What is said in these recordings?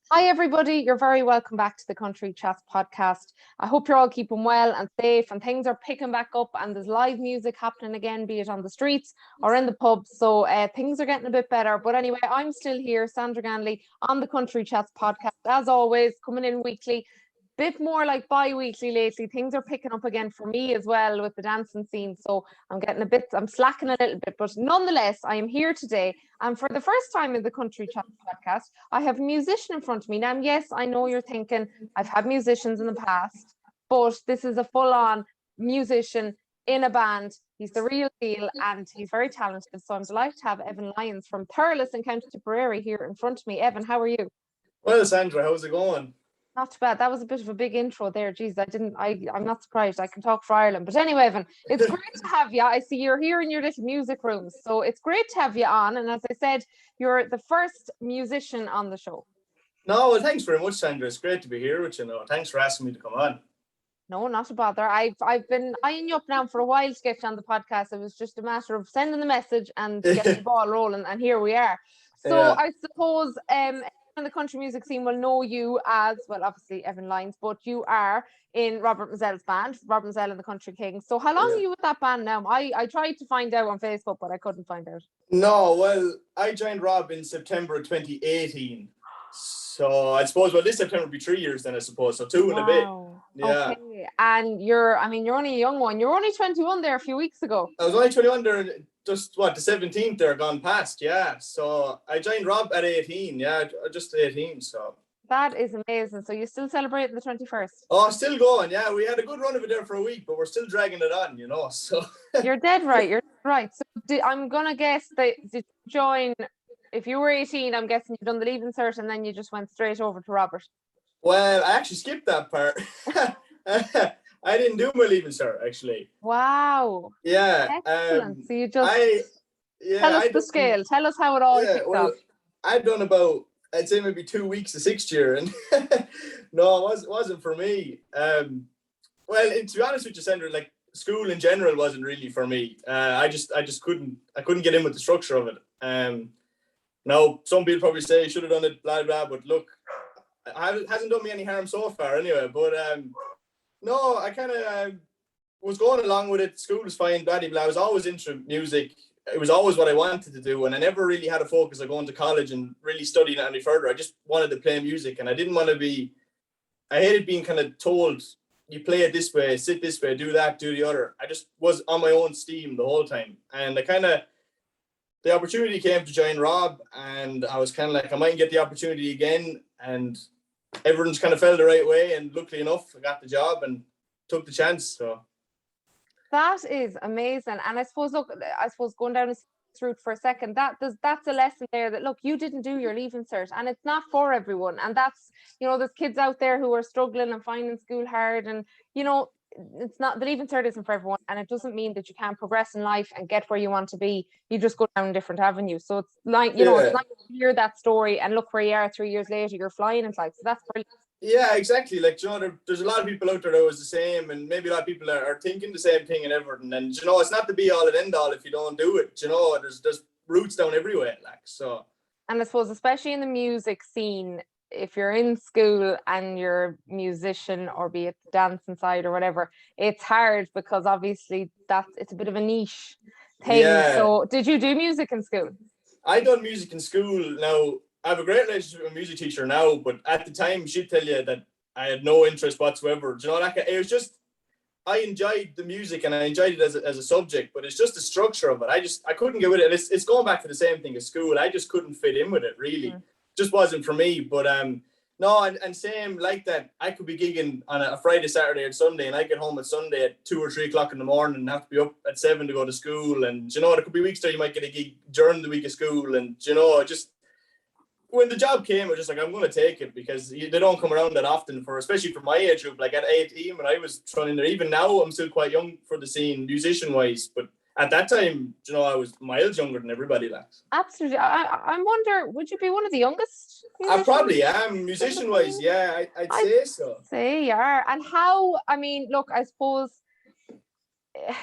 Hi, everybody. You're very welcome back to the Country Chats podcast. I hope you're all keeping well and safe, and things are picking back up, and there's live music happening again, be it on the streets or in the pubs. So things are getting a bit better. But anyway, I'm still here, Sandra Ganley, on the Country Chats podcast, as always, coming in weekly. Bit more like bi-weekly lately. Things are picking up again for me as well with the dancing scene. So I'm slacking a little bit, but nonetheless, I am here today. And for the first time in the Country Chat podcast, I have a musician in front of me. Now, yes, I know you're thinking I've had musicians in the past, but this is a full-on musician in a band. He's the real deal and he's very talented. So I'm delighted to have Evan Lyons from Thurles in County Tipperary here in front of me. Evan, how are you? Well, Sandra, how's it going? Not too bad. That was a bit of a big intro there. Geez, I'm not surprised. I can talk for Ireland. But anyway, Evan, it's great to have you. I see you're here in your little music rooms. So it's great to have you on. And as I said, you're the first musician on the show. No, well, thanks very much, Sandra. It's great to be here with you. Thanks for asking me to come on. No, not a bother. I've been eyeing you up now for a while to get you on the podcast. It was just a matter of sending the message and getting the ball rolling, and here we are. So yeah. I suppose in the country music scene will know you as, well, obviously Evan Lyons, but you are in Robert Mizzells Band, Robert Mizell and the Country Kings. So how long are you with that band now? I tried to find out on Facebook, but I couldn't find out. No, well, I joined Rob in September 2018. So I suppose, well, this September will be 3 years then, I suppose. So 2 and a bit. Yeah. Okay. And you're only a young one. You were only 21 there a few weeks ago. I was only 21 there, just the 17th there gone past. Yeah. So I joined Rob at 18. Yeah, just 18. So that is amazing. So you still celebrating the 21st? Oh, still going. Yeah, we had a good run of it there for a week, but we're still dragging it on, So you're dead right. You're right. So I'm gonna guess that did you join. If you were 18, I'm guessing you've done the leaving cert and then you just went straight over to Robert. Well, I actually skipped that part. I didn't do my leaving cert, actually. Wow. Yeah. Excellent. So you just tell us the scale. Tell us how it all kicked off. I'd done about, I'd say maybe 2 weeks of 6th year, and no, it wasn't for me. Well, to be honest with you, Sandra, like school in general wasn't really for me. I just couldn't get in with the structure of it. Now, some people probably say I should have done it, blah, blah, but look, it hasn't done me any harm so far anyway. But no, I kind of was going along with it. School was fine, blah, blah. I was always into music. It was always what I wanted to do. And I never really had a focus on going to college and really studying it any further. I just wanted to play music. And I didn't want to I hated being kind of told, you play it this way, sit this way, do that, do the other. I just was on my own steam the whole time. And the opportunity came to join Rob, and I was kind of like, I might get the opportunity again, and everyone's kind of fell the right way, and luckily enough, I got the job and took the chance. So that is amazing. And I suppose going down this route for a second, that's a lesson there that, look, you didn't do your leaving cert, and it's not for everyone. And that's, there's kids out there who are struggling and finding school hard, and it's not, the leaving cert isn't for everyone, and it doesn't mean that you can't progress in life and get where you want to be. You just go down different avenues. So it's like, it's nice to hear that story and look where you are 3 years later, you're flying in life. So that's brilliant. Yeah, exactly. Like, there's a lot of people out there that was the same, and maybe a lot of people are thinking the same thing and everything. And it's not the be all and end all if you don't do it. There's roots down everywhere, like so. And I suppose especially in the music scene, if you're in school and you're a musician, or be it the dancing side or whatever, it's hard because obviously it's a bit of a niche thing. Yeah. So did you do music in school? I done music in school. Now, I have a great relationship with a music teacher now, but at the time she'd tell you that I had no interest whatsoever. It was just, I enjoyed the music and I enjoyed it as a subject, but it's just the structure of it. I couldn't get with it. It's going back to the same thing as school. I just couldn't fit in with it, really. Mm-hmm. Just wasn't for me. But no, and same like that, I could be gigging on a Friday, Saturday, and Sunday, and I get home on Sunday at 2 or 3 o'clock in the morning and have to be up at 7 to go to school. And there could be weeks there you might get a gig during the week of school, and just when the job came, I was just like, I'm going to take it, because they don't come around that often, especially for my age group. Like at 18, when I was thrown in there, even now I'm still quite young for the scene musician wise, but at that time, I was miles younger than everybody. Like, absolutely. I wonder, would you be one of the youngest? I probably am, musician wise. Yeah, I'd say so. Say you are. And how? Look, I suppose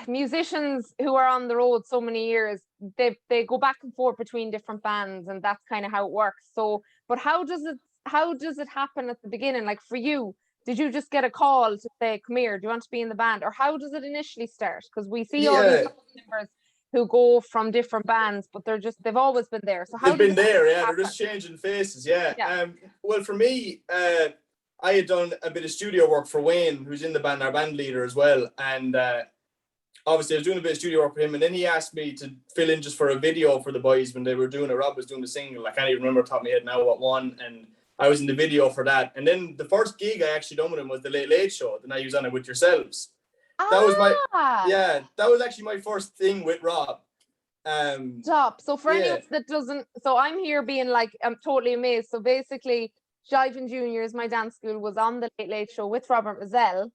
musicians who are on the road so many years, they go back and forth between different bands, and that's kind of how it works. So, but how does it how does it happen at the beginning? Like for you, did you just get a call to say, come here, do you want to be in the band? Or how does it initially start? Because we see all these Yeah, members who go from different bands, but they've always been there. So how they've been does it there. Yeah, happen? they're just changing faces. Yeah. Yeah. Well, for me, I had done a bit of studio work for Wayne, who's in the band, our band leader as well, and obviously I was doing a bit of studio work for him, and then he asked me to fill in just for a video for the boys when they were doing it. Rob was doing the single. I can't even remember off the top of my head now what one, and I was in the video for that. And then the first gig I actually done with him was the Late Late Show. Then I was on it with yourselves. That was that was actually my first thing with Rob. Stop. So for anyone yeah. that doesn't, so I'm here being like, I'm totally amazed. So basically, Jiving Juniors, my dance school, was on the Late Late Show with Robert Mizzells.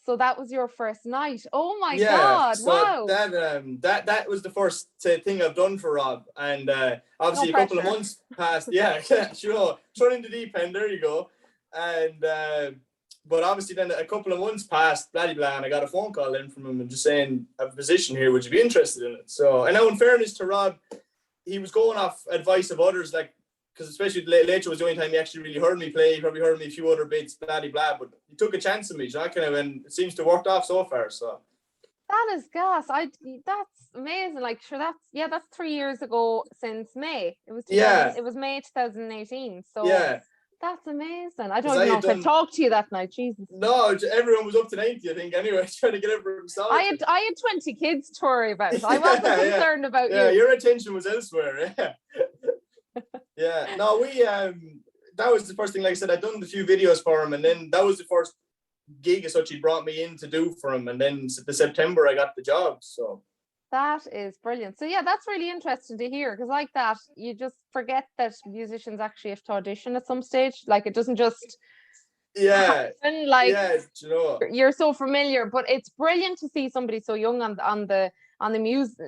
So that was your first night. Oh my God! So wow. That was the first thing I've done for Rob, and obviously No a couple of pressure. months passed. Yeah, sure. Thrown in the deep end. There you go. And but obviously then a couple of months passed, blah blah, and I got a phone call in from him and just saying, I have a position here. Would you be interested in it? So, and now in fairness to Rob, he was going off advice of others, like, because especially Late Late Show was the only time he actually really heard me play. He probably heard me a few other bits, blah blah, but he took a chance on me, kind of, and it seems to have worked off so far. So that is gas. That's amazing. Like, sure, that's 3 years ago since May. It was it was May 2018. So yeah, that's amazing. I don't even know if I talked to you that night. Jesus. No, everyone was up to 90, I think. Anyway, trying to get everyone started. I had 20 kids to worry about. I wasn't concerned about you. Yeah, your attention was elsewhere. Yeah. Yeah. No, we that was the first thing. Like I said, I'd done a few videos for him, and then that was the first gig as such he brought me in to do for him. And then the September I got the job. So that is brilliant. So yeah, that's really interesting to hear, because like that, you just forget that musicians actually have to audition at some stage. Like, it doesn't just happen. Like, you know, you're so familiar, but it's brilliant to see somebody so young on the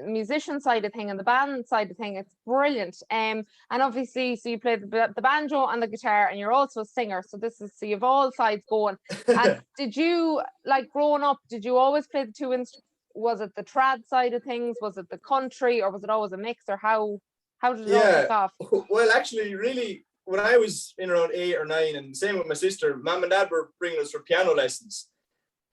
musician side of thing and the band side of thing. It's brilliant. And obviously, so you play the banjo and the guitar, and you're also a singer. So so you have all sides going. And did you, like, growing up, did you always play the two instruments? Was it the trad side of things? Was it the country, or was it always a mix? Or how did it all kick off? Well, actually, really, when I was in around 8 or 9, and same with my sister, Mum and Dad were bringing us for piano lessons.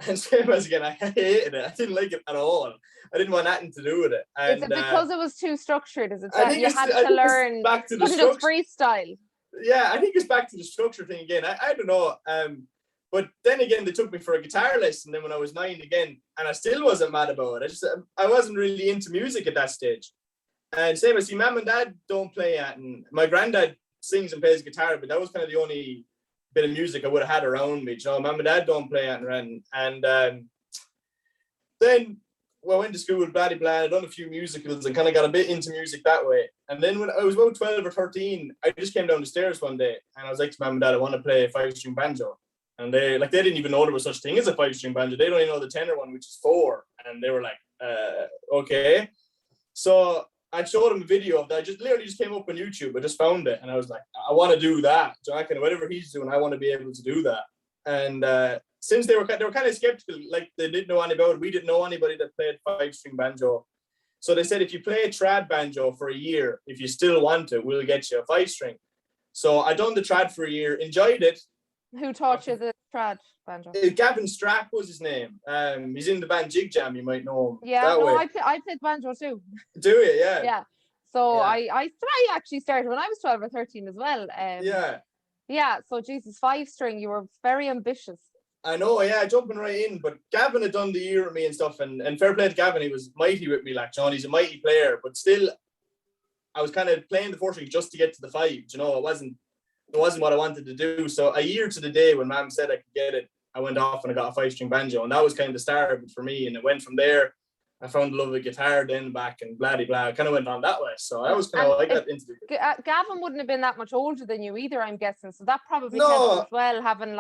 And same as again, I hated it. I didn't like it at all. I didn't want nothing to do with it. And, is it because it was too structured? Is it that you had to learn? Back to the just freestyle. Yeah, I think it's back to the structure thing again. I don't know. But then again, they took me for a guitar lesson then when I was 9 again, and I still wasn't mad about it. I wasn't really into music at that stage. And same as, see, Mum and Dad don't play it, and my granddad sings and plays guitar, but that was kind of the only bit of music I would have had around me. You know, Mum and Dad don't play it, and then I went to school, blah blah. I done a few musicals and kind of got a bit into music that way. And then when I was about 12 or 13, I just came down the stairs one day and I was like to Mum and Dad, I want to play a 5-string banjo. And they didn't even know there was such thing as a 5-string banjo. They don't even know the tenor one, which is 4. And they were like, okay. So I showed them a video of that. I literally just came up on YouTube. I just found it, and I was like, I want to do that. So I can, whatever he's doing, I want to be able to do that. And since they were kind of skeptical, like they didn't know anything about it. We didn't know anybody that played 5-string banjo. So they said, if you play a trad banjo for a year, if you still want it, we'll get you a 5-string. So I done the trad for a year, enjoyed it. Who taught you the trad banjo? Gavin Strapp was his name. He's in the band Jig Jam. You might know him. Yeah, no, I played banjo too. Do you? Yeah. Yeah. So yeah. I actually started when I was 12 or 13 as well. Yeah. So Jesus, 5-string. You were very ambitious. I know. Yeah, jumping right in. But Gavin had done the year with me and stuff, and fair play to Gavin. He was mighty with me. Like, John, he's a mighty player. But still, I was kind of playing the 4-string just to get to the 5. You know, it wasn't what I wanted to do. So a year to the day when Mom said I could get it, I went off and I got a 5-string banjo, and that was kind of the start of it for me. And it went from there. I found the love of guitar, then back, and blah blah. I kind of went on that way. So I was kind of, I got into it. Gavin wouldn't have been that much older than you either, I'm guessing. So that probably helped as well, having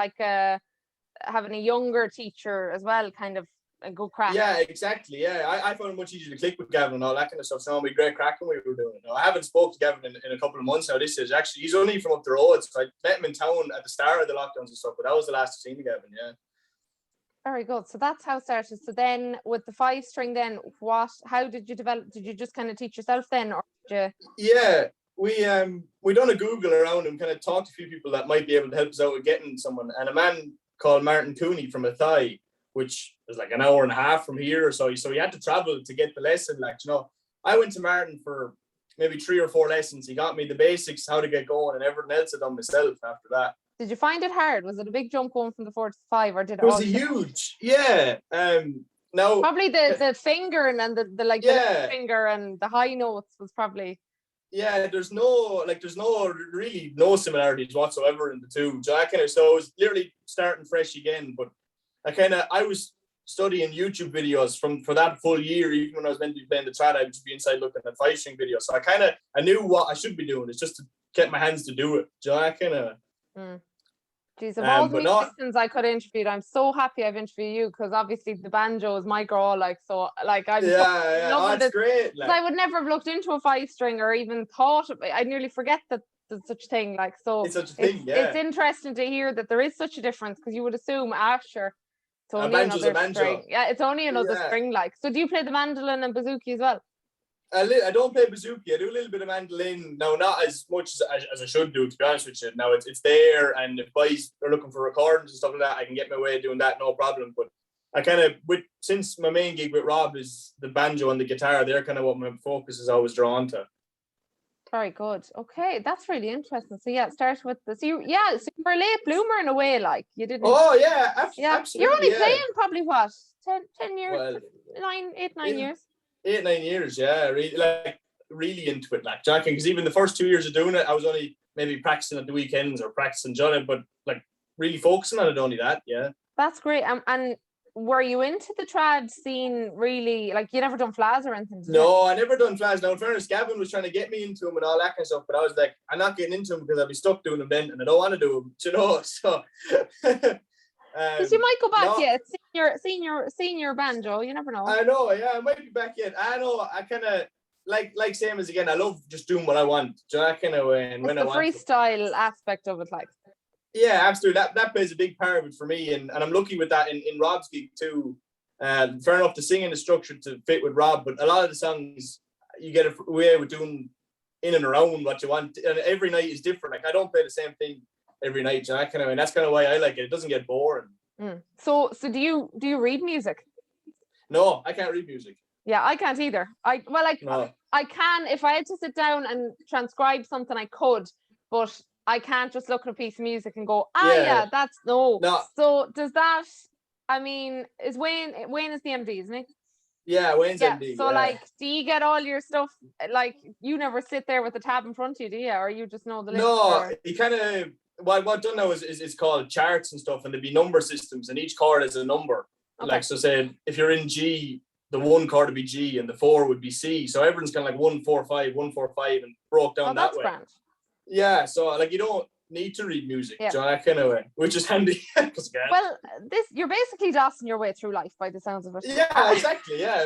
a younger teacher as well, kind of a good crack. Yeah, exactly. Yeah, I found it much easier to click with Gavin and all that kind of stuff. So we great crack when we were doing it. I haven't spoke to Gavin in a couple of months now. This is actually, he's only from up the road. So I met him in town at the start of the lockdowns and stuff, but that was the last I've seen Gavin. Yeah. Very good. So that's how it started. So then with the 5-string, then how did you develop? Did you just kind of teach yourself then, or did you? Yeah. we done a Google around and kind of talked to a few people that might be able to help us out with getting someone. And a man called Martin Cooney from Athy, which is like an hour and a half from here or so. So he had to travel to get the lesson. Like, I went to Martin for maybe 3 or 4 lessons. He got me the basics, how to get going, and everything else I done myself after that. Did you find it hard? Was it a big jump going from the 4 to 5, or did it? It was a huge, yeah. No, probably the finger and the the finger and the high notes was probably. Yeah, there's no really no similarities whatsoever in the two. So it was literally starting fresh again. But I was studying YouTube videos for that full year. Even when I was meant to be playing the trad, I would just be inside looking at 5-string videos. So I knew what I should be doing. It's just to get my hands to do it. So Geez, of all the musicians I could interview, I'm so happy I've interviewed you, because obviously the banjo is my girl. I'm that's great. I would never have looked into a 5-string or even thought of it. I nearly forget that there's such a thing. It's such a thing. It's interesting to hear that there is such a difference, because you would assume Asher. It's only another string. Yeah, it's only another string. So do you play the mandolin and bouzouki as well? I don't play bouzouki. I do a little bit of mandolin. No, not as much as I should do, to be honest with you. Now it's there, and if guys are looking for recordings and stuff like that, I can get my way of doing that, no problem. But since my main gig with Rob is the banjo and the guitar, they're kind of what my focus is always drawn to. Very good. Okay, that's really interesting. So yeah, start with the. So you were a late bloomer in a way, like you didn't. Oh yeah, absolutely. You're only playing probably what 10 years, well, 9 years. 8-9 years, yeah. Really into it, like Jackie. Because even the first 2 years of doing it, I was only maybe practicing at the weekends or practicing Johnny, but like really focusing on it, only that, yeah. That's great. And were you into the trad scene really? Like, you never done flaz or anything? No, I never done flaz. Now, in fairness, Gavin was trying to get me into them and all that kind of stuff, but I was like, I'm not getting into them because I'll be stuck doing them then, and I don't want to do them, so. Because you might go back yet. Senior banjo, you never know. I know, yeah, I might be back yet. I know, I kind of like same as again. I love just doing what I want, that kind of way, and when I want. The freestyle aspect of it, like. Yeah, absolutely. That plays a big part of it for me, and I'm lucky with that in Rob's gig too. Fair enough, the singing is structured to fit with Rob, but a lot of the songs you get away with doing in and around what you want, and every night is different. Like, I don't play the same thing every night, and that's kind of why I like it. It doesn't get boring. So do you read music? No, I can't read music. Yeah, I can't either. I can, if I had to sit down and transcribe something, I could, but I can't just look at a piece of music and go, that's no. So does that, I mean, is Wayne is the MD, isn't he? Yeah, Wayne's MD. So like, do you get all your stuff, like, you never sit there with the tab in front of you, do you? Or you just know the list? No, he kind of, what I've done now is called charts and stuff, and there'd be number systems, and each chord is a number. Okay. Like, so say if you're in G, the 1 chord would be G and the 4 would be C. So everyone's kind of like 1 4 5 1 4 5 and broke down that way. Grand. Yeah, so like, you don't need to read music, that kind of way, which is handy. Well, you're basically dossing your way through life by the sounds of it. Yeah, exactly. Yeah,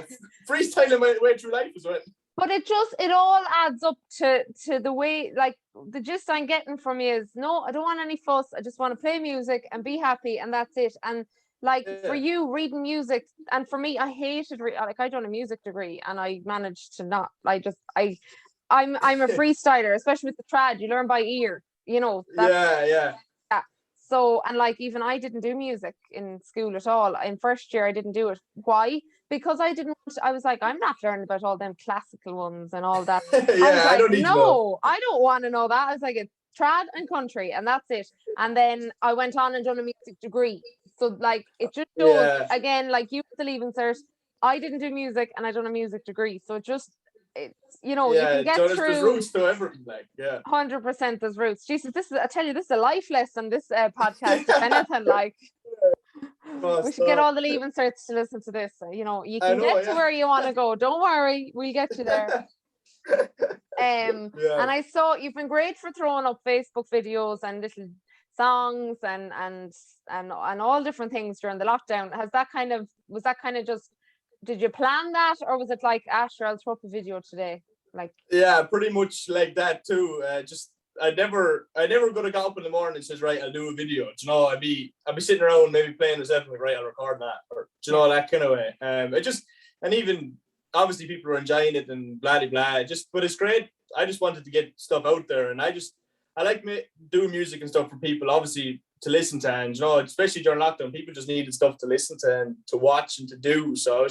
freestyling my way through life as well. But it all adds up to the way, like, the gist I'm getting from you is, no, I don't want any fuss. I just want to play music and be happy, and that's it. And like, for you, reading music, and for me, I hated like, I done a music degree and I managed to not. I'm a freestyler, especially with the trad. You learn by ear, Yeah. So, and like, even I didn't do music in school at all. In first year, I didn't do it. Why? Because I was like, I'm not learning about all them classical ones and all that. I don't want to know that. I was like, it's trad and country, and that's it. And then I went on and done a music degree. So like, it just shows, again, like you with the leaving cert, I didn't do music and I done a music degree. So you can get through. There's roots to everything, 100% there's roots. Jesus, this is a life lesson, this podcast, if anything, like. We should get all the leaving certs to listen to this. You can get to where you want to go. Don't worry, we'll get you there. And I saw you've been great for throwing up Facebook videos and little songs and all different things during the lockdown. Was that kind of just, did you plan that, or was it like, Asher, I'll throw up a video today? Like, yeah, pretty much like that too. I never gonna get up in the morning and says, right, I'll do a video. I'd be sitting around maybe playing myself, like, right, I'll record that, or that kind of way. And even obviously people are enjoying it and blah blah blah. But it's great. I just wanted to get stuff out there, and I like doing music and stuff for people, obviously to listen to, and especially during lockdown, people just needed stuff to listen to and to watch and to do. So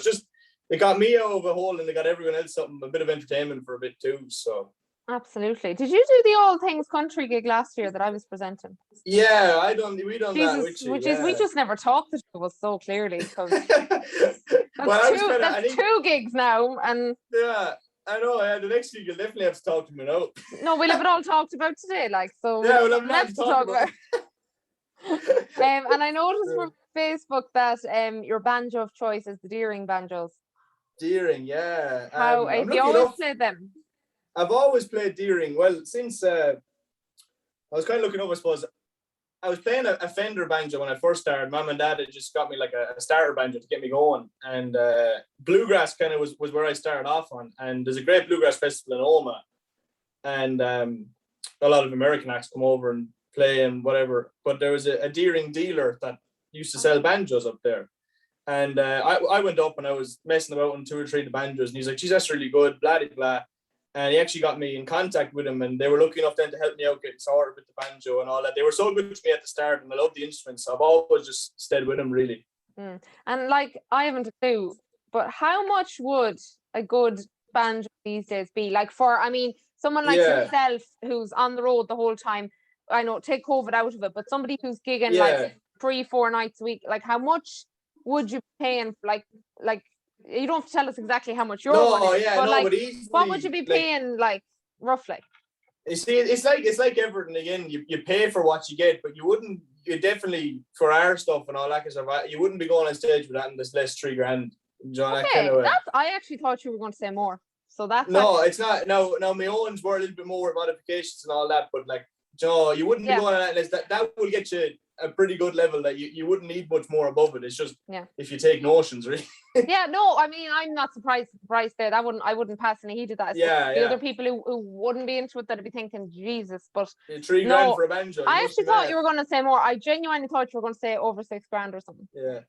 it got me out of a hole, and it got everyone else a bit of entertainment for a bit too. So absolutely. Did you do the All Things Country gig last year that I was presenting? Yeah, we done Jesus, that with you. Which is we just never talked to us so clearly, because that's two gigs now, and yeah. I know. Yeah, the next week you'll definitely have to talk to me now. No, we'll have it all talked about today, so yeah, we'll have left to talk about. And I noticed from Facebook that your banjo of choice is the Deering banjos. Deering, yeah. How have you always played them? I've always played Deering. Well, since I was kind of looking up, I suppose. I was playing a Fender banjo when I first started. Mum and Dad had just got me like a starter banjo to get me going, and bluegrass kind of was where I started off on. And there's a great bluegrass festival in Oma, and a lot of American acts come over and play and whatever. But there was a Deering dealer that used to sell banjos up there, and I went up and I was messing about on 2 or 3 of the banjos, and he's like, "Geez, that's really good," blah blah blah. And he actually got me in contact with him, and they were lucky enough then to help me out getting started with the banjo and all that. They were so good to me at the start, and I love the instruments. So I've always just stayed with them, really. And like, I haven't a clue, but how much would a good banjo these days be? Like, someone like yourself who's on the road the whole time, I know, take COVID out of it, but somebody who's gigging like 3-4 nights a week, like how much would you be paying? Like you don't have to tell us exactly how much you're but easily, what would you be paying, like roughly? You see, it's like everything again. You pay for what you get, but you definitely, for our stuff and all that kind of stuff, you wouldn't be going on stage with that and there's less $3,000. I actually thought you were going to say more. So that's it's not. No, my owns were a little bit more with modifications and all that, but like, you wouldn't be going on that unless that will get you a pretty good level that you wouldn't need much more above it. It's just if you take notions, really. I'm not surprised there. I wouldn't pass any heed to that. The other people who wouldn't be into it, that'd be thinking, Jesus, but $3,000 for a banjo. I actually thought you were going to say more. I genuinely thought you were going to say over $6,000 or something. Yeah.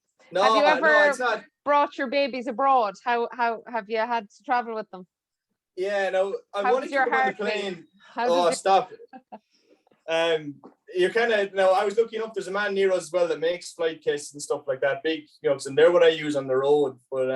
Have you ever brought your babies abroad? How have you had to travel with them? Yeah, no, I wanted to go on the plane. Stop it. You're kind of, I was looking up, there's a man near us as well that makes flight cases and stuff like that, big, and they're what I use on the road, but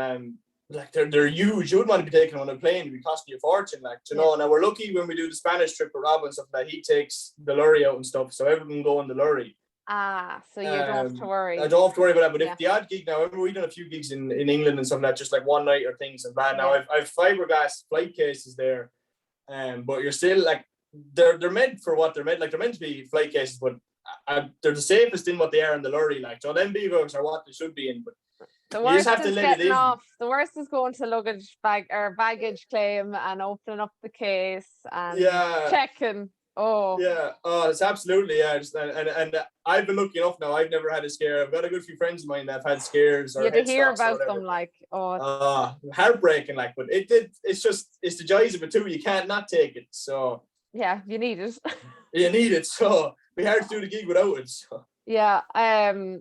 like they're huge. You wouldn't want to be taking on a plane, it'd be costing you a fortune, Now we're lucky when we do the Spanish trip with Rob and stuff like that, he takes the lorry out and stuff, so everyone go on the lorry. So you don't have to worry. I don't have to worry about that, but if the odd gig now, remember we've done a few gigs in England and stuff like that, just like one night or things, and now I've fiberglass flight cases there, but you're still like, they're meant for what they're meant. Like, they're meant to be flight cases, but they're the safest in what they are in the lorry. Like, so them big-oaks are what they should be in. But the worst, you just have to let it in. The worst is going to luggage baggage claim and opening up the case and checking. It's absolutely and I've been lucky enough now. I've never had a scare. I've got a good few friends of mine that have had scares. Or to hear about them, like, heartbreaking. Like, but it's the joys of it too. You can't not take it. So you need it. You need it. So we hard to do the gig without it. So.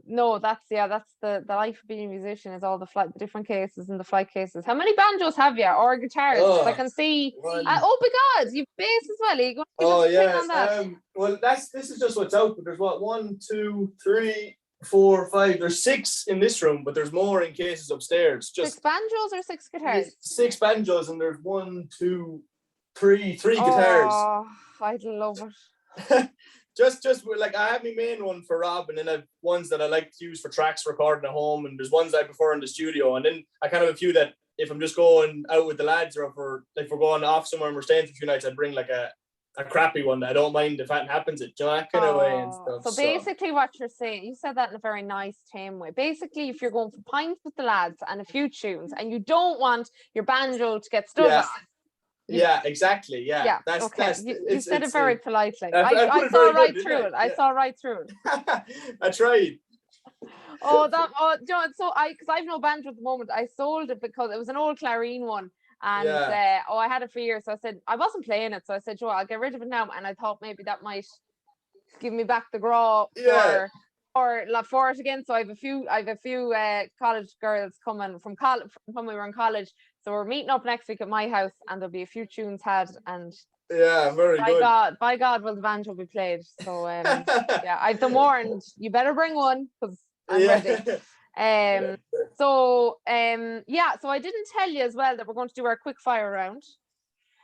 No, that's the life of being a musician, is all the different cases and the flight cases. How many banjos have you, or guitars? I can see. Oh my God, you've bass as well. Are you going to give us a on that? Well, this is just what's out. But there's 1, 2, 3, 4, 5. There's 6 in this room, but there's more in cases upstairs. Just 6 banjos or 6 guitars? 6 banjos, and there's 1, 2, 3 guitars. Oh, I'd love it. Just like, I have my main one for Rob, and then I have ones that I like to use for tracks recording at home, and there's ones I prefer in the studio, and then I kind of have a few that if I'm just going out with the lads, or if we're going off somewhere and we're staying for a few nights, I'd bring like a crappy one that I don't mind if that happens, that kind of way and stuff. So basically what you're saying, you said that in a very nice, tame way. Basically, if you're going for pints with the lads and a few tunes, and you don't want your banjo to get stuck. Yeah, exactly. Yeah. That's okay. That's, you said it very politely. I saw right through it. I saw right through it. I tried. John. So because I've no banjo at the moment. I sold it because it was an old clarine one, and I had it for years. So I said I wasn't playing it. So I said, Joe, I'll get rid of it now. And I thought maybe that might give me back the graw for it again. So I have a few college girls coming from college from when we were in college. So we're meeting up next week at my house, and there'll be a few tunes had, and Yeah, very By good. God, will the banjo be played? So yeah, I've been warned. You better bring one because I'm ready. So I didn't tell you as well that we're going to do our quick fire round.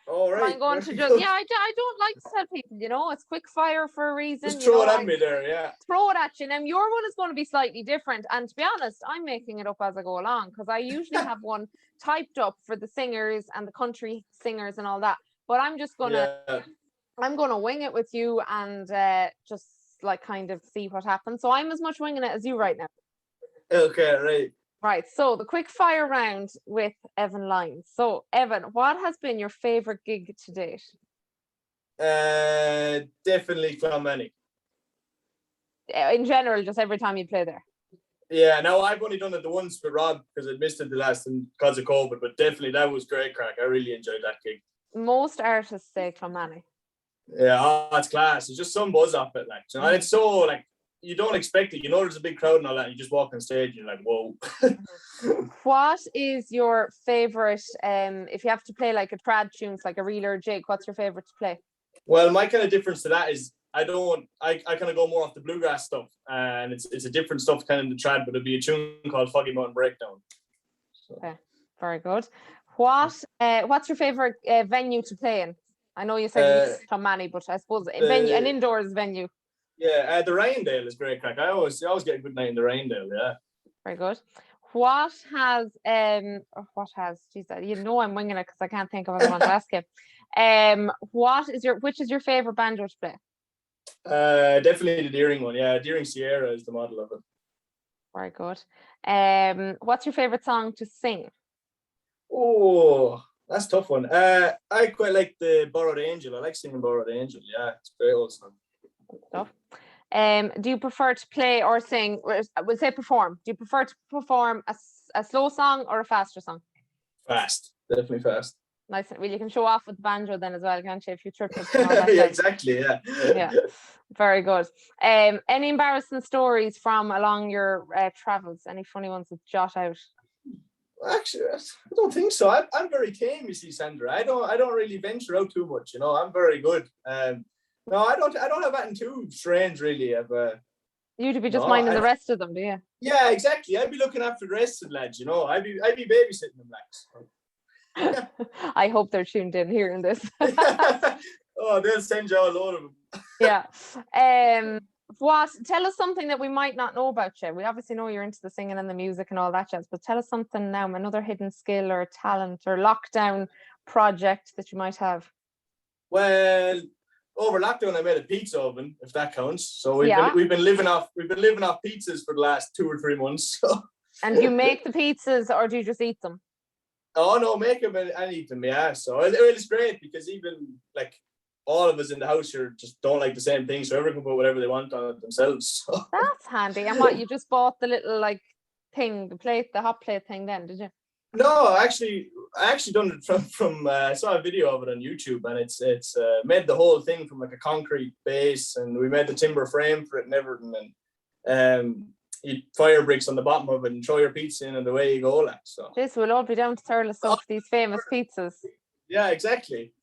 All So right. I'm going to just I don't like to tell people, it's quick fire for a reason. Just throw it at me there, yeah. Throw it at you. Now your one is going to be slightly different, and to be honest, I'm making it up as I go along because I usually have one typed up for the singers and the country singers and all that. But I'm just gonna wing it with you and just like kind of see what happens. So I'm as much winging it as you right now. Okay, right. Right, so the quick fire round with Evan Lyons. So Evan, what has been your favorite gig to date? Definitely Clonmany. In general, just every time you play there. Yeah, no, I've only done it the once with Rob because I missed it the last time because of COVID, but definitely that was great crack. I really enjoyed that gig. Most artists say Clonmany. Yeah, it's class. It's just some buzz off it, like, and it's so like you don't expect it. There's a big crowd and all that. And you just walk on stage, and you're like, whoa. What is your favorite? If you have to play like a trad tunes, like a reel or a jig, what's your favorite to play? Well, my kind of difference to that is I kind of go more off the bluegrass stuff, and it's a different stuff kind of the trad, but it'd be a tune called Foggy Mountain Breakdown. So. Okay, very good. What's your favorite venue to play in? I know you said you Clonmany, but I suppose an indoors venue. Yeah, the Raindale is great crack. I always get a good night in the Raindale. Yeah. Very good. What has geez, I'm winging it because I can't think of what I want to ask you. Which is your favorite banjo to play? Definitely the Deering one. Yeah, Deering Sierra is the model of it. Very good. What's your favorite song to sing? Oh, that's a tough one. I quite like the Borrowed Angel. I like singing Borrowed Angel. Yeah, it's a great old song. Stuff. Do you prefer to play or sing? We'll say perform. Do you prefer to perform a slow song or a faster song? Fast, definitely fast. Nice. Well, you can show off with the banjo then as well, can't you? If you trip it. Yeah, exactly. Yeah. Yeah. Very good. Any embarrassing stories from along your travels? Any funny ones to jot out? Actually, I don't think so. I'm very tame, you see, Sandra. I don't really venture out too much. I'm very good. No, I don't have anything too strange really. You'd be just minding the rest of them, do you? Yeah, exactly. I'd be looking after the rest of the lads. I'd be babysitting them, lads. I hope they're tuned in hearing this. Oh, they'll send you a load of them. Yeah. Tell us something that we might not know about you. We obviously know you're into the singing and the music and all that jazz, but tell us something now, another hidden skill or talent or lockdown project that you might have. Well, over lockdown, I made a pizza oven, if that counts. So we've been living off pizzas for the last 2 or 3 months. So. And do you make the pizzas or do you just eat them? Oh no, make them and eat them. Yeah. So it's great because even like all of us in the house here just don't like the same thing, so everyone can put whatever they want on it themselves. So. That's handy. And what, you just bought the little like thing, the hot plate thing then, did you? No, I actually done it from I saw a video of it on YouTube, and it's made the whole thing from like a concrete base, and we made the timber frame for it and everything, and you fire bricks on the bottom of it and throw your pizza in and away you go, like so. This will all be down to Thurles for these famous pizzas. Yeah, exactly.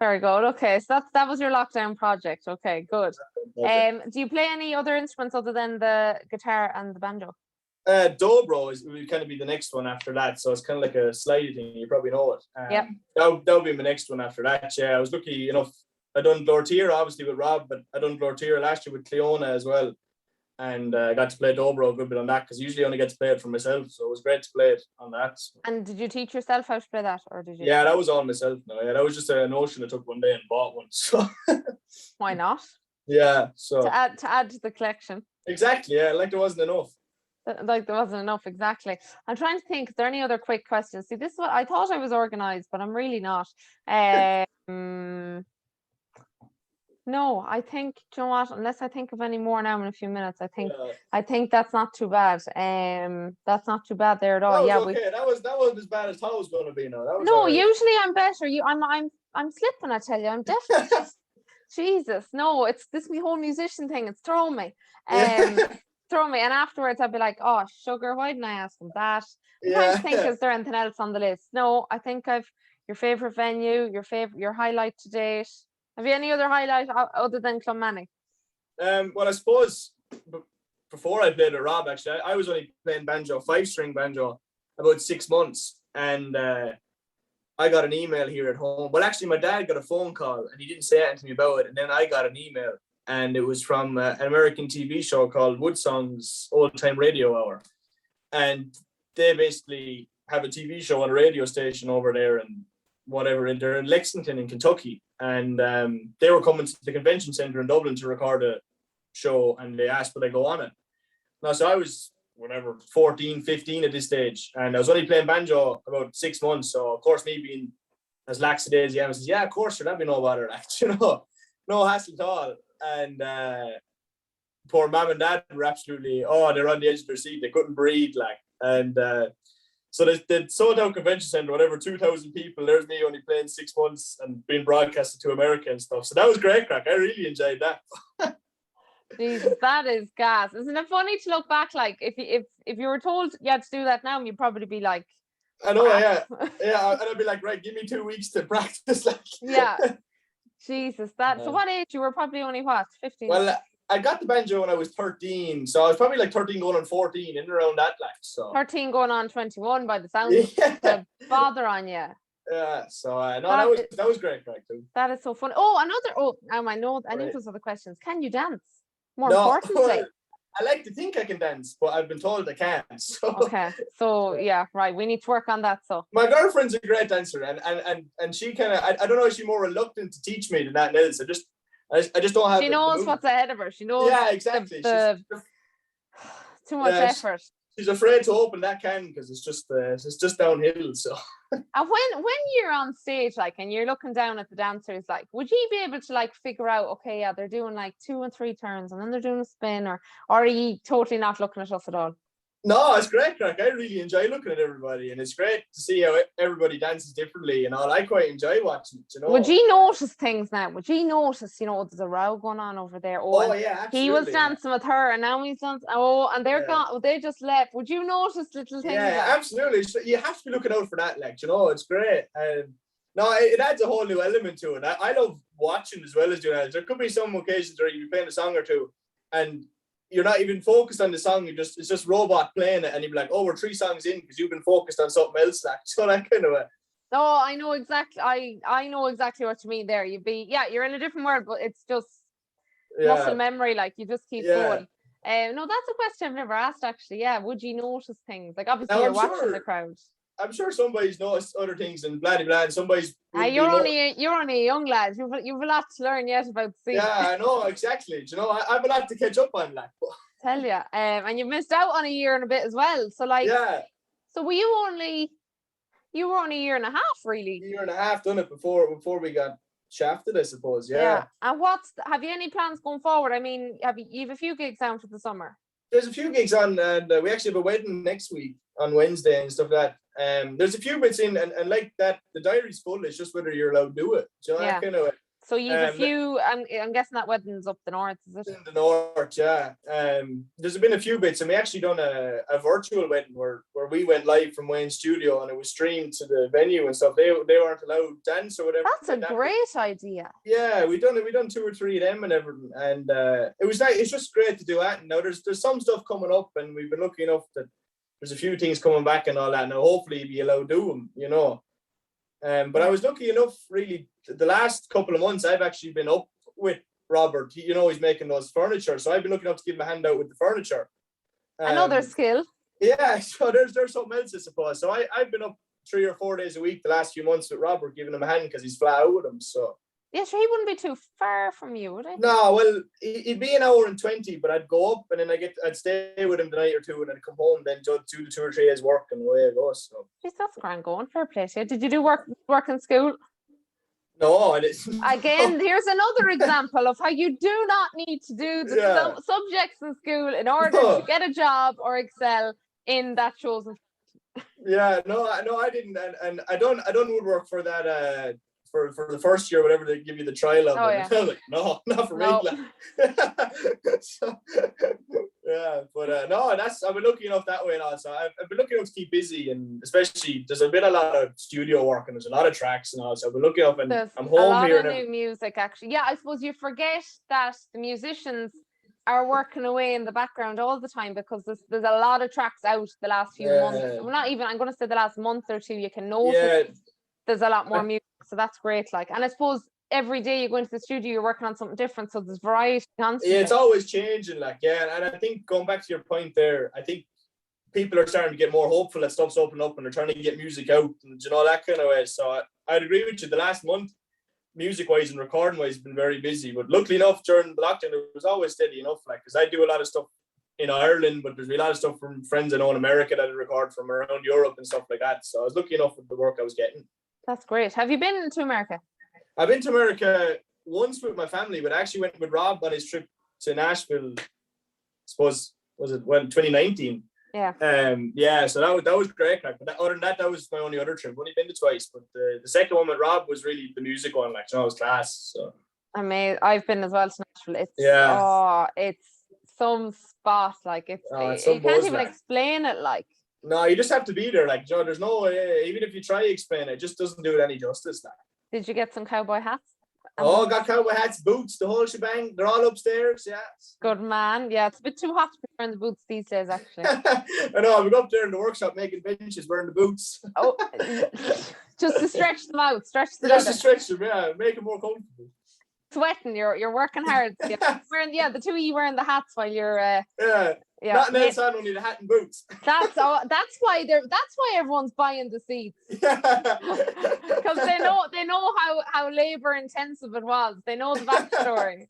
Very good. Okay, so that was your lockdown project. Okay, good. Do you play any other instruments other than the guitar and the banjo? Dobro will kind of be the next one after that, so it's kind of like a slidey thing. You probably know it. Yeah. That'll be my next one after that. Yeah, I was lucky enough. I done Glortier obviously with Rob, but I done Glortier last year with Cleona as well, and I got to play Dobro a good bit on that because usually I only get to play it for myself, so it was great to play it on that. And did you teach yourself how to play that, or did you? Yeah, that was all myself. No, yeah, that was just a notion I took one day and bought one. So why not? Yeah, so to add to the collection. Exactly. Yeah, like there wasn't enough. Like there wasn't enough, exactly. I'm trying to think, is there any other quick questions? See, this is what I thought I was organized, but I'm really not. No, I think, you know what, unless I think of any more now in a few minutes, I think that's not too bad. That's not too bad there at all. That was okay. That wasn't as bad as I was going to be now. No, right. Usually I'm better. I'm slipping, I tell you. I'm definitely Jesus, no, it's this me whole musician thing, it's throwing me. Throw me, and afterwards I'd be like, oh sugar, why didn't I ask him that? I'm trying to think, is there anything else on the list? No, I think I've your favorite venue, your highlight to date. Have you any other highlight other than Clonmany? Well, I suppose before I played with Rob, actually, I was only playing banjo, 5-string banjo, about 6 months, and I got an email here at home. Well, actually, my dad got a phone call, and he didn't say anything to me about it, and then I got an email, and it was from an American TV show called Woodsong's Old Time Radio Hour, and they basically have a TV show on a radio station over there, and whatever, and they're in Lexington in Kentucky, and they were coming to the convention center in Dublin to record a show, and they asked would I go on it. Now, so I was 14, 15 at this stage, and I was only playing banjo about 6 months, so of course me being as lackadaisy, I says, yeah, of course, sure, that'd be no bother, like, no hassle at all. And poor mom and dad were absolutely, they're on the edge of their seat, they couldn't breathe, like, and so they sold out convention center, whatever, 2,000 people. There's me only playing 6 months and being broadcasted to America and stuff. So that was great crack. I really enjoyed that. Jesus, that is gas. Isn't it funny to look back? Like if you were told you had to do that now, you'd probably be like, I know, yeah. Yeah, and I'd be like, right, give me 2 weeks to practice. Like, yeah. Jesus, so what age? You were probably only 15? Well, I got the banjo when I was 13, so I was probably like 13 going on 14, in and around that, like, so. 13 going on 21 by the sound of the bother on you. Yeah, so that was great, right, too. That is so funny. I know those other questions. Can you dance? More importantly. I like to think I can dance, but I've been told I can't. So. Okay, so yeah, right. We need to work on that. So my girlfriend's a great dancer, and she kind of, I don't know if she's more reluctant to teach me than that else. I just don't have. She knows what's ahead of her. She knows. Yeah, exactly. Too much effort. She's afraid to open that can because it's just downhill. So. And when you're on stage, like, and you're looking down at the dancers, like, would you be able to like figure out, okay, yeah, they're doing like 2 and 3 turns, and then they're doing a spin, or are you totally not looking at us at all? No, it's great, crack. I really enjoy looking at everybody, and it's great to see how everybody dances differently and all. I quite enjoy watching it, Would you notice things now? Would you notice, there's a row going on over there? Yeah, absolutely. He was dancing with her, and now he's dancing. And they're gone. They just left. Would you notice little things? Yeah, absolutely. So you have to be looking out for that, like, it's great. No, it adds a whole new element to it. I love watching as well as doing it. There could be some occasions where you're playing a song or two, and you're not even focused on the song. It's just robot playing it, and you'd be like, we're 3 songs in because you've been focused on something else, like, so that kind of way. No, I know exactly. I know exactly what you mean there. You're in a different world, but it's just muscle memory. Like, you just keep going. No, that's a question I've never asked, actually. Yeah, would you notice things? Like, obviously you're watching the crowd. I'm sure somebody's noticed other things and blah blah, and somebody's. You're only a young lad. You've a lot to learn yet about the scene. Yeah, I know, exactly. I have a lot to catch up on, like. Tell you, and you missed out on a year and a bit as well. So like, So were you only a year and a half, really? A year and a half done it before we got shafted, I suppose. Yeah. And have you any plans going forward? I mean, you have a few gigs on for the summer? There's a few gigs on, and we actually have a wedding next week on Wednesday and stuff like that. There's a few bits in, and like that, the diary's full. It's just whether you're allowed to do it. That kind of way. So you have a few. I'm guessing that wedding's up the north, is it? In the north, yeah. There's been a few bits, and we actually done a virtual wedding where we went live from Wayne's studio, and it was streamed to the venue and stuff. They weren't allowed to dance or whatever. That's a great idea. Yeah, we done 2 or 3 of them and everything, and it was nice. It's just great to do that. Now there's some stuff coming up, and we've been lucky enough that there's a few things coming back and all that. Now hopefully you'll be allowed to do them, But I was lucky enough, really, the last couple of months, I've actually been up with Robert. He's making those furniture. So I've been lucky enough to give him a hand out with the furniture. Another skill. Yeah, so there's something else, I suppose. So I've been up 3 or 4 days a week the last few months with Robert, giving him a hand because he's flat out with him. So. Yeah, sure, he wouldn't be too far from you, would he? No, well, he'd be an hour and 20, but I'd go up and then I'd stay with him the night or two, and I'd come home, then do the 2 or 3 days work, and away I go. So. Jeez, that's grand going. Fair play to you. Did you do work in school? No, I didn't. Again, here's another example of how you do not need to do the subjects in school in order to get a job or excel in that chosen. Yeah, no, I didn't, and I done woodwork for that. For the first year, whatever they give you the trial of. Like, no, not for me. So, yeah, but But no, I've been lucky enough that way and all. So I've been lucky enough to keep busy, and especially there's been a lot of studio work and there's a lot of tracks and all. So I've been lucky enough, and I'm home here. A lot of new music, actually. Yeah, I suppose you forget that the musicians are working away in the background all the time, because there's a lot of tracks out the last few months. Well, not even, I'm going to say the last month or two. You can notice there's a lot more music, so that's great. Like, and I suppose every day you go into the studio, you're working on something different, so there's variety constantly. Yeah, it's always changing, like, and I think going back to your point there, I think people are starting to get more hopeful that stuff's opening up and they're trying to get music out and that kind of way. So I'd agree with you. The last month, music wise and recording wise, been very busy, but luckily enough during the lockdown it was always steady enough, like, because I do a lot of stuff in Ireland, but there's a lot of stuff from friends I know in America that I record from around Europe and stuff like that. So I was lucky enough with the work I was getting. That's great. Have you been to America? I've been to America once with my family, but I actually went with Rob on his trip to Nashville. I suppose, was it 2019? Yeah. So that was great. Like, but other than that, that was my only other trip. I've only been to twice, but the second one with Rob was really the music one. Like, it was class. So amazing. I've been as well to Nashville. It's some spot. Like, you can't even explain it. Like, no, you just have to be there. Like, there's no even if you try to explain it, just doesn't do it any justice. Like. Did you get some cowboy hats? Got cowboy hats, boots, the whole shebang. They're all upstairs, yeah. Good man. Yeah, it's a bit too hot to be wearing the boots these days, actually. I know, I would go up there in the workshop making benches, wearing the boots. Just to stretch them out, just to stretch them, yeah, make them more comfortable. Sweating, you're working hard. The two of you wearing the hats while you're nothing else on, only the hat and boots. That's why everyone's buying the seats. Because they know how labor intensive it was. They know the backstory.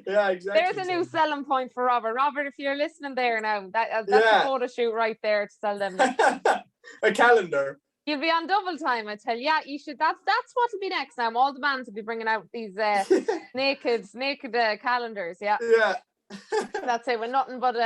Yeah, exactly. There's a new selling point for Robert. Robert, if you're listening there now, that's a photo shoot right there to sell them. A calendar. You'll be on double time, I tell you. Yeah, you should. That's what'll be next now. All the bands will be bringing out these naked calendars. Yeah. Yeah. That's it. With nothing but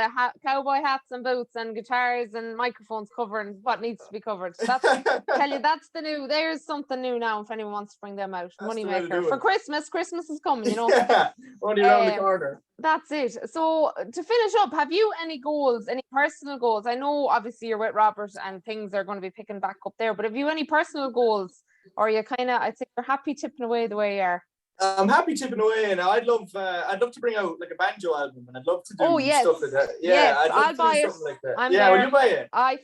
cowboy hats and boots and guitars and microphones covering what needs to be covered. So tell you, that's the new. There's something new now. If anyone wants to bring them out, moneymaker for Christmas. Christmas is coming. Yeah, only around the corner. That's it. So to finish up, have you any goals? Any personal goals? I know obviously you're with Robert and things are going to be picking back up there. But have you any personal goals, or you I'd say you're happy tipping away the way you are? I'm happy tipping away, and I'd love to bring out like a banjo album, and I'd love to do stuff like that. Yeah, yes, I'd love I'll buy it. Something like that. Will you buy it? I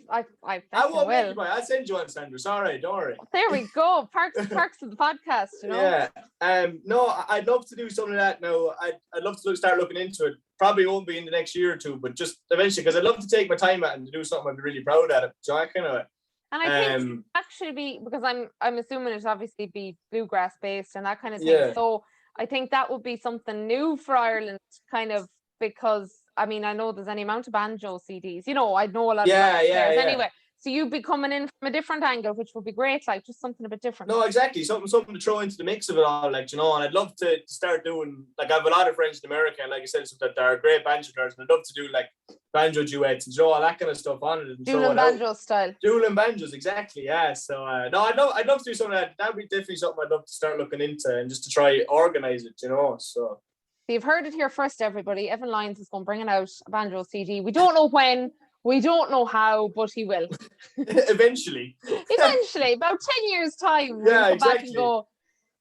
won't make you buy it. I'll send you one, Sandra. It's all right, don't worry. There we go. Perks of the podcast, you know. Yeah. No, I'd love to do something like that. Now, I'd love to start looking into it. Probably won't be in the next year or two, but just eventually, because I'd love to take my time at it and to do something I'd be really proud at it. So I kind of. And I think actually be, because I'm assuming it's obviously be bluegrass based and that kind of thing. Yeah. So I think that would be something new for Ireland, kind of, because I mean, I know there's any amount of banjo CDs, I know a lot of players anyway. So you'd be coming in from a different angle, which would be great, like just something a bit different. No, exactly. Something to throw into the mix of it all, like, and I'd love to start doing, like, I have a lot of friends in America, and like I said, that are great banjo players, and I'd love to do like banjo duets and all that kind of stuff on it. And dueling banjo style. Dueling banjos, exactly, yeah. So no, I'd love to do something like that. That'd be definitely something I'd love to start looking into, and just to try organize it, So you've heard it here first, everybody. Evan Lyons is going to bring out a banjo CD. We don't know when. We don't know how, but he will. Eventually, about 10 years' time, we'll come back and go,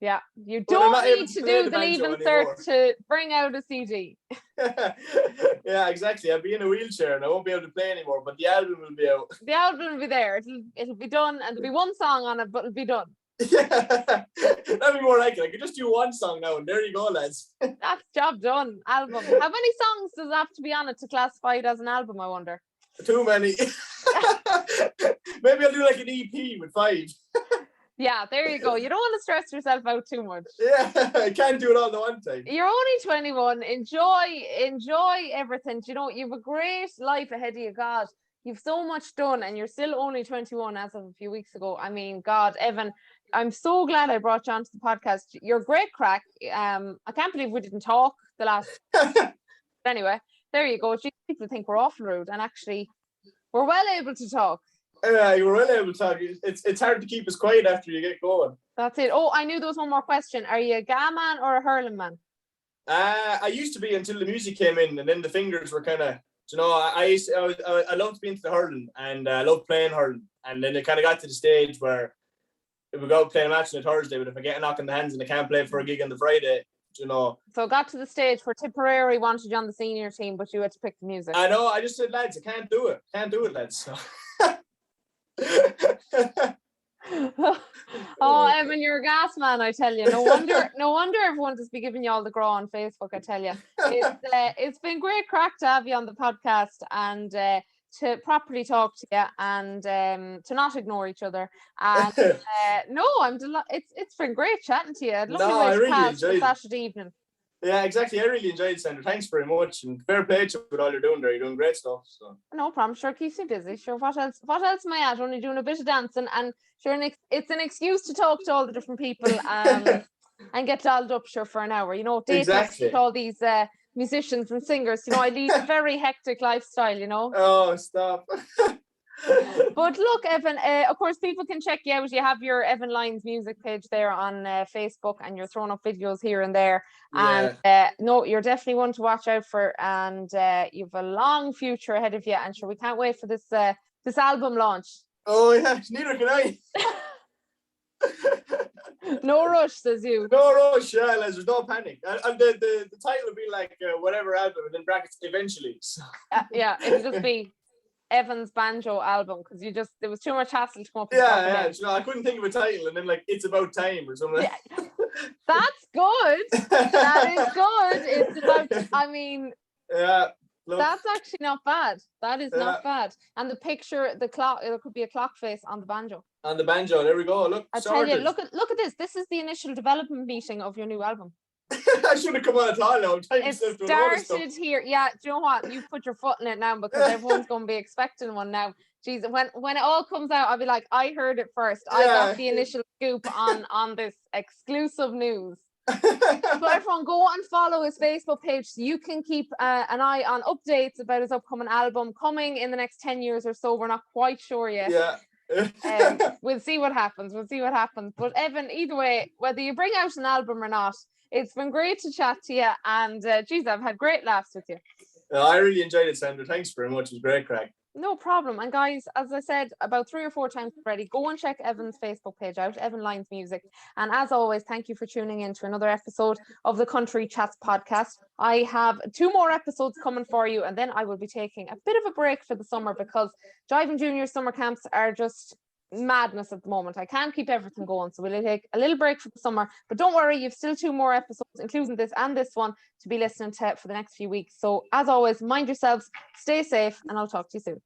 yeah, you don't need to do the leave insert to bring out a CD. Yeah, exactly. I'll be in a wheelchair and I won't be able to play anymore, but the album will be out. The album will be there. It'll be done, and there'll be one song on it, but it'll be done. Yeah, that'd be more like it. I could just do one song now, and there you go, lads. That's job done. Album. How many songs does it have to be on it to classify it as an album, I wonder? Too many. Maybe I'll do like an EP with 5. Yeah, there you go. You don't want to stress yourself out too much. Yeah, I can't do it all at one time. You're only 21. Enjoy everything. You've a great life ahead of you. God, you've so much done, and you're still only 21 as of a few weeks ago. I mean, God, Evan, I'm so glad I brought you onto the podcast. You're great crack. I can't believe we didn't talk the last. Anyway. There you go. People think we're awful rude, and actually, we're well able to talk. Yeah, you were well able to talk. It's hard to keep us quiet after you get going. That's it. Oh, I knew there was one more question. Are you a ga man or a hurling man? I used to be until the music came in, and then the fingers were kind of You know, I loved being to the hurling, and I loved playing hurling. And then it kind of got to the stage where if we go out playing a match on a Thursday, but if I get a knock in the hands and I can't play for a gig on the Friday, you know. So it got to the stage where Tipperary wanted you on the senior team, but you had to pick the music. I know. I just said, lads, I can't do it. Can't do it, lads. So. Oh, Evan, you're a gas man, I tell you. No wonder everyone just be giving you all the graw on Facebook, I tell you. It's been great crack to have you on the podcast and to properly talk to you and to not ignore each other. And no, I'm delighted. It's been great chatting to you. I'd love I really enjoyed it. Saturday evening. Yeah, exactly. I really enjoyed it, Sandra. Thanks very much. And fair play to you with all you're doing there. You're doing great stuff. So. No problem. Sure, keeps me busy. Sure, what else am I at? Only doing a bit of dancing. And sure, it's an excuse to talk to all the different people and get dolled up, sure, for an hour. You know, date with all these musicians and singers. You know, I lead a very hectic lifestyle, you know. Oh, stop. But look, Evan, of course, people can check you out. You have your Evan Lyons music page there on Facebook, and you're throwing up videos here and there. Yeah. And no, you're definitely one to watch out for. And you've a long future ahead of you. And sure, we can't wait for this album launch. Oh yeah, neither can I. No rush, says you. No rush, yeah, lads, there's no panic. And the title will be like whatever album, and then brackets eventually. So. Yeah, it'll just be Evan's banjo album, because there was too much hassle to come up with. Yeah. You know, I couldn't think of a title, and then like It's About Time or something. Yeah. That's good. That is good. It's about. I mean. Yeah. Look. That's actually not bad. That is not bad. And the picture, the clock, there could be a clock face on the banjo. On the banjo, there we go. Look, I tell you, look at this. This is the initial development meeting of your new album. I shouldn't have come on at all now. It started here. Yeah, do you know what? You put your foot in it now, because everyone's going to be expecting one now. Jeez, when it all comes out, I'll be like, I heard it first. I got the initial scoop on this exclusive news. So everyone, go and follow his Facebook page so you can keep an eye on updates about his upcoming album coming in the next 10 years or so. We're not quite sure yet. Yeah. We'll see what happens. But Evan, either way, whether you bring out an album or not, it's been great to chat to you. And geez, I've had great laughs with you. I really enjoyed it, Sandra. Thanks very much. It was great crack. No problem. And guys, as I said about 3 or 4 times already, go and check Evan's Facebook page out, Evan Lyons Music. And as always, thank you for tuning in to another episode of the Country Chats podcast. I have 2 more episodes coming for you, and then I will be taking a bit of a break for the summer, because Jive Junior summer camps are just madness at the moment. I can't keep everything going, so we'll take a little break for the summer. But don't worry, you've still 2 more episodes, including this and this one, to be listening to for the next few weeks. So as always, mind yourselves, stay safe, and I'll talk to you soon.